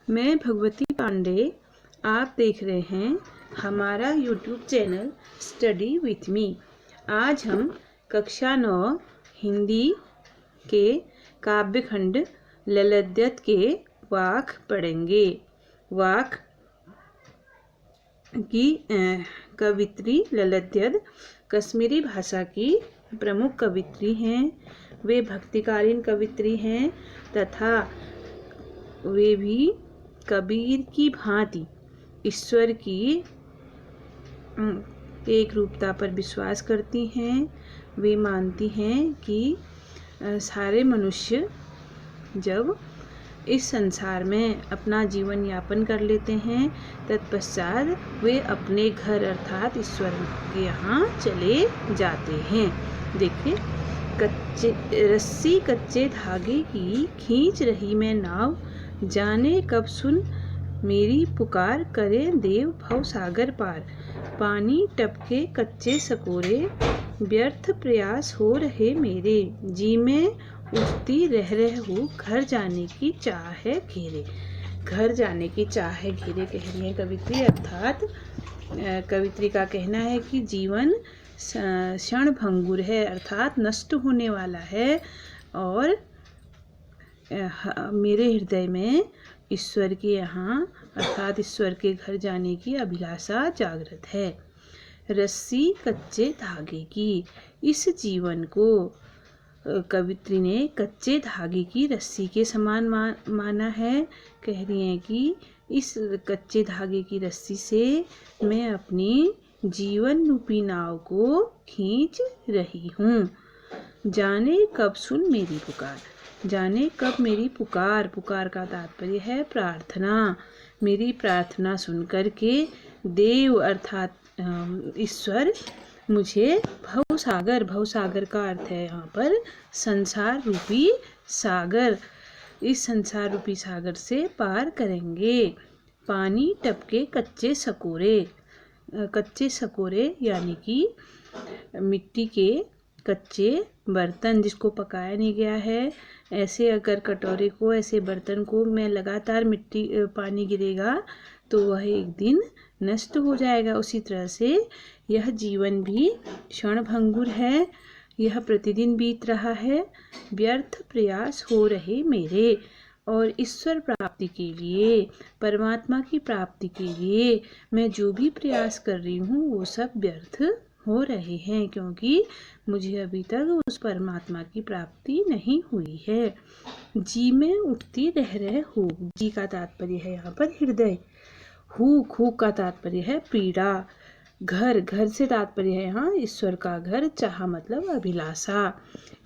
मैं भगवती पांडे। आप देख रहे हैं हमारा YouTube channel study with me. आज हम कक्षा 9 हिंदी के काव्यखंड ललद्यत के वाक पढ़ेंगे। वाक की कवित्री ललद्यत कश्मीरी भाषा की प्रमुख कवित्री हैं। वे भक्तिकालीन कवित्री हैं तथा वे भी कबीर की भांति ईश्वर की एक रूपता पर विश्वास करती हैं। वे मानती हैं कि सारे मनुष्य जब इस संसार में अपना जीवन यापन कर लेते हैं तत्पश्चात वे अपने घर अर्थात ईश्वर के यहाँ चले जाते हैं। देखिए, रस्सी कच्चे धागे की खींच रही मैं नाव, जाने कब सुन मेरी पुकार, करे देव भव सागर पार। पानी टपके कच्चे सकोरे, व्यर्थ प्रयास हो रहे मेरे, जी में उठती रह हूँ, घर जाने की चाह है घेरे। घर जाने की चाह है घेरे कह रही है कवित्री। अर्थात कवित्री का कहना है कि जीवन क्षण भंगुर है अर्थात नष्ट होने वाला है और मेरे हृदय में ईश्वर के यहाँ अर्थात ईश्वर के घर जाने की अभिलाषा जागृत है। रस्सी कच्चे धागे की, इस जीवन को कवित्री ने कच्चे धागे की रस्सी के समान माना है। कह रही हैं कि इस कच्चे धागे की रस्सी से मैं अपनी जीवन रूपी नाव को खींच रही हूँ। जाने कब सुन मेरी पुकार, जाने कब मेरी पुकार, पुकार का तात्पर्य है प्रार्थना, मेरी प्रार्थना सुन कर के देव अर्थात ईश्वर मुझे भवसागर, भवसागर का अर्थ है यहाँ पर संसार रूपी सागर, इस संसार रूपी सागर से पार करेंगे। पानी टपके कच्चे सकोरे, कच्चे सकोरे यानी कि मिट्टी के कच्चे बर्तन जिसको पकाया नहीं गया है, ऐसे अगर कटोरे को ऐसे बर्तन को में लगातार पानी गिरेगा तो वह एक दिन नष्ट हो जाएगा। उसी तरह से यह जीवन भी क्षण भंगुर है, यह प्रतिदिन बीत रहा है, व्यर्थ प्रयास हो रहे मेरे, और ईश्वर प्राप्ति के लिए, परमात्मा की प्राप्ति के लिए मैं जो भी प्रयास कर रही हूँ वो सब व्यर्थ हो रहे हैं क्योंकि मुझे अभी तक उस परमात्मा की प्राप्ति नहीं हुई है। जी में उठती रह हूँ, जी का तात्पर्य है यहाँ पर हृदय, हूँ का तात्पर्य है पीड़ा, घर, घर से तात्पर्य है यहाँ ईश्वर का घर, चाह मतलब अभिलाषा,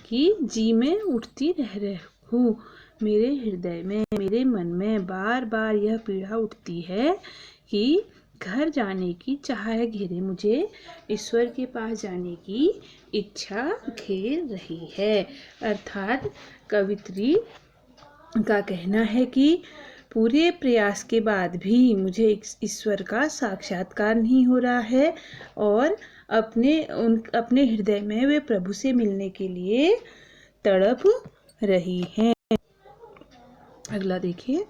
कि जी में उठती रह हूँ, मेरे हृदय में, मेरे मन में बार बार यह पीड़ा उठती है कि घर जाने की चाह है घेरे, मुझे ईश्वर के पास जाने की इच्छा घेर रही है। अर्थात कवित्री का कहना है कि पूरे प्रयास के बाद भी मुझे ईश्वर का साक्षात्कार नहीं हो रहा है और अपने हृदय में वे प्रभु से मिलने के लिए तड़प रही हैं। अगला देखिए,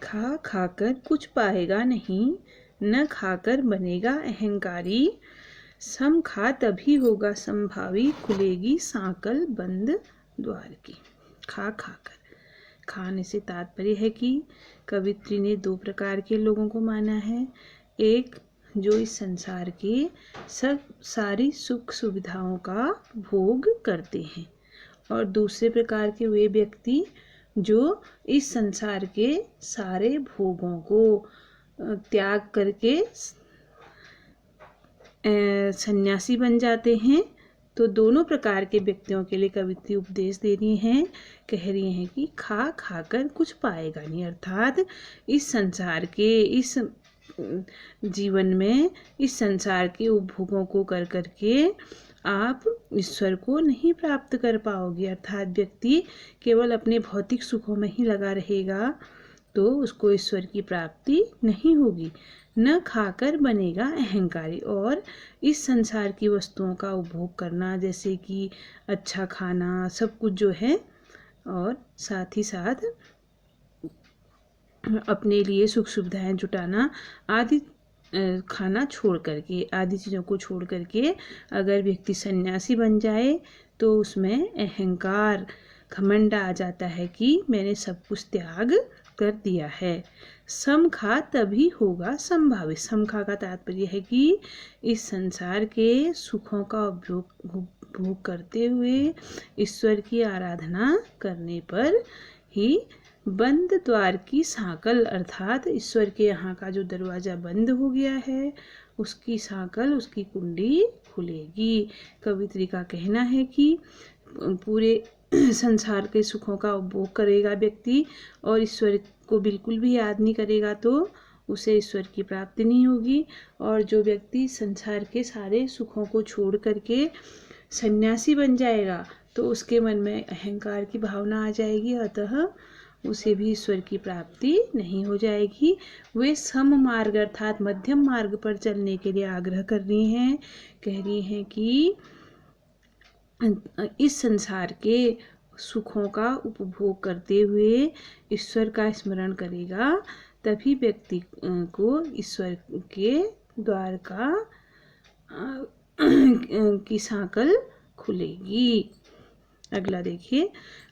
खा खाकर कुछ पाएगा नहीं, न खाकर बनेगा अहंकारी, सम खा तभी होगा संभावी, खुलेगी सांकल बंद द्वार की। खा खाकर, खाने से तात्पर्य है कि कवित्री ने दो प्रकार के लोगों को माना है। एक जो इस संसार के सारी सुख सुविधाओं का भोग करते हैं और दूसरे प्रकार के वे व्यक्ति जो इस संसार के सारे भोगों को त्याग करके सन्यासी बन जाते हैं। तो दोनों प्रकार के व्यक्तियों के लिए कवित्री उपदेश दे रही हैं, कह रही हैं कि खा खाकर कुछ पाएगा नहीं, अर्थात इस संसार के, इस जीवन में इस संसार के उपभोगों को कर करके आप ईश्वर को नहीं प्राप्त कर पाओगे। अर्थात व्यक्ति केवल अपने भौतिक सुखों में ही लगा रहेगा तो उसको ईश्वर की प्राप्ति नहीं होगी। न खाकर बनेगा अहंकारी, और इस संसार की वस्तुओं का उपभोग करना जैसे कि अच्छा खाना सब कुछ जो है, और साथ ही साथ अपने लिए सुख सुविधाएं जुटाना आदि खाना छोड़ करके, आदि चीज़ों को छोड़ करके अगर व्यक्ति सन्यासी बन जाए तो उसमें अहंकार, घमंड आ जाता है कि मैंने सब कुछ त्याग कर दिया है। समखा तभी होगा संभावित। समखा का तात्पर्य है कि इस संसार के सुखों का उपभोग करते हुए ईश्वर की आराधना करने पर ही बंद द्वार की सांकल, अर्थात ईश्वर के यहाँ का जो दरवाज़ा बंद हो गया है उसकी सांकल, उसकी कुंडी खुलेगी। कवित्री का कहना है कि पूरे संसार के सुखों का उपभोग करेगा व्यक्ति और ईश्वर को बिल्कुल भी याद नहीं करेगा तो उसे ईश्वर की प्राप्ति नहीं होगी। और जो व्यक्ति संसार के सारे सुखों को छोड़ करके सन्यासी बन जाएगा तो उसके मन में अहंकार की भावना आ जाएगी, अतः उसे भी ईश्वर की प्राप्ति नहीं हो जाएगी। वे सम मार्ग अर्थात मध्यम मार्ग पर चलने के लिए आग्रह कर रही हैं, कह रही हैं कि इस संसार के सुखों का उपभोग करते हुए ईश्वर का स्मरण करेगा तभी व्यक्ति को ईश्वर के द्वार का की सांकल खुलेगी। अगला देखिए,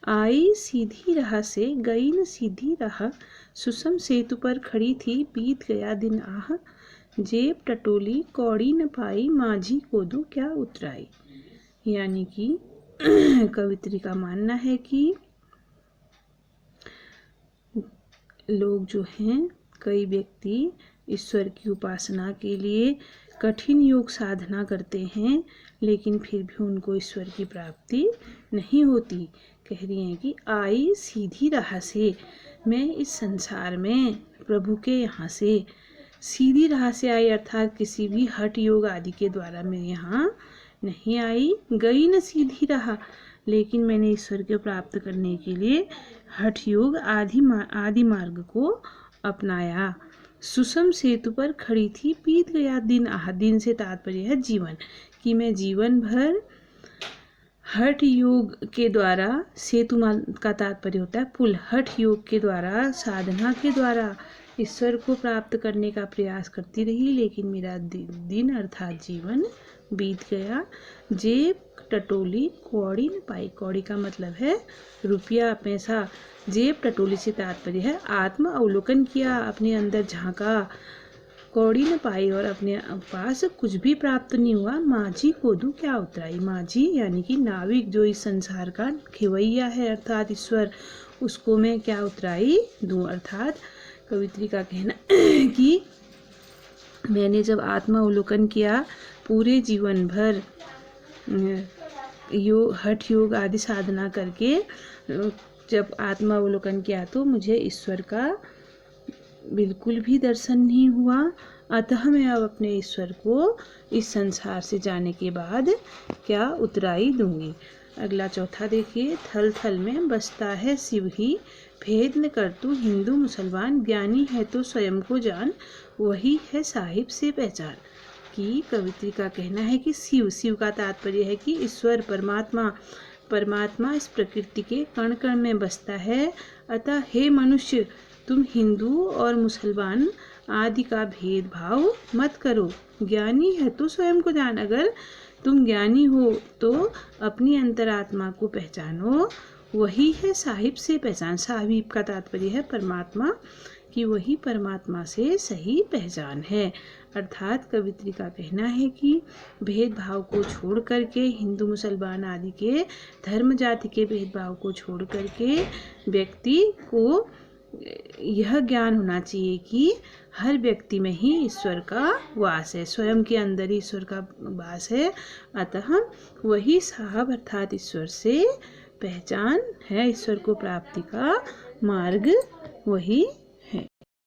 आई सीधी राह से गई न सीधी राह, सुषम सेतु पर खड़ी थी बीत गया दिन आह, जेब टटोली कौड़ी न पाई माझी को दूं क्या उतराई। यानी कि कवित्री का मानना है कि लोग जो हैं, कई व्यक्ति ईश्वर की उपासना के लिए कठिन योग साधना करते हैं लेकिन फिर भी उनको ईश्वर की प्राप्ति नहीं होती। कह रही हैं कि आई सीधी राह से, मैं इस संसार में प्रभु के यहाँ से सीधी राह से आई, अर्थात किसी भी हठ योग आदि के द्वारा मैं यहाँ नहीं आई। गई न सीधी राह, लेकिन मैंने ईश्वर को प्राप्त करने के लिए हठ योग आदि मार्ग को अपनाया। सुषम सेतु पर खड़ी थी बीत गया दिन आह, दिन से तात्पर्य है जीवन, कि मैं जीवन भर हठ योग के द्वारा, सेतु का तात्पर्य होता है पुल, हठ योग के द्वारा, साधना के द्वारा ईश्वर को प्राप्त करने का प्रयास करती रही, लेकिन मेरा दिन अर्थात जीवन बीत गया। जेब टटोली कौड़ी न पाई, कौड़ी का मतलब है रुपया पैसा, जेब टटोली से तात्पर्य है आत्म अवलोकन किया, अपने अंदर झांका, कौड़ी न पाई और अपने पास कुछ भी प्राप्त नहीं हुआ। माझी को दूं क्या उतराई, माझी यानी कि नाविक जो इस संसार का खेवैया है अर्थात ईश्वर, उसको मैं क्या उतराई दूं। अर्थात कवित्री का कहना कि मैंने जब आत्म अवलोकन किया, पूरे जीवन भर हठ योग आदि साधना करके जब आत्म अवलोकन किया तो मुझे ईश्वर का बिल्कुल भी दर्शन नहीं हुआ, अतः मैं अब अपने ईश्वर को इस संसार से जाने के बाद क्या उतराई दूंगी। अगला चौथा देखिए, थल थल में बसता है शिव ही, भेद न कर तू हिंदू मुसलमान, ज्ञानी है तो स्वयं को जान, वही है साहिब से पहचान। कि कवित्री का कहना है कि शिव का तात्पर्य है कि ईश्वर परमात्मा इस प्रकृति के कण कण में बसता है, अतः हे मनुष्य तुम हिंदू और मुसलमान आदि का भेदभाव मत करो, ज्ञानी है तो स्वयं को जान। अगर तुम ज्ञानी हो तो अपनी अंतरात्मा को पहचानो, वही है साहिब से पहचान। साहिब का तात्पर्य है परमात्मा, कि वही परमात्मा से सही पहचान है। अर्थात कवित्री का कहना है कि भेदभाव को छोड़ करके, हिंदू मुसलमान आदि के धर्म जाति के भेदभाव को छोड़ करके व्यक्ति को यह ज्ञान होना चाहिए कि हर व्यक्ति में ही ईश्वर का वास है, स्वयं के अंदर ही ईश्वर का वास है, अतः वही साहब अर्थात ईश्वर से पहचान है, ईश्वर को प्राप्ति का मार्ग वही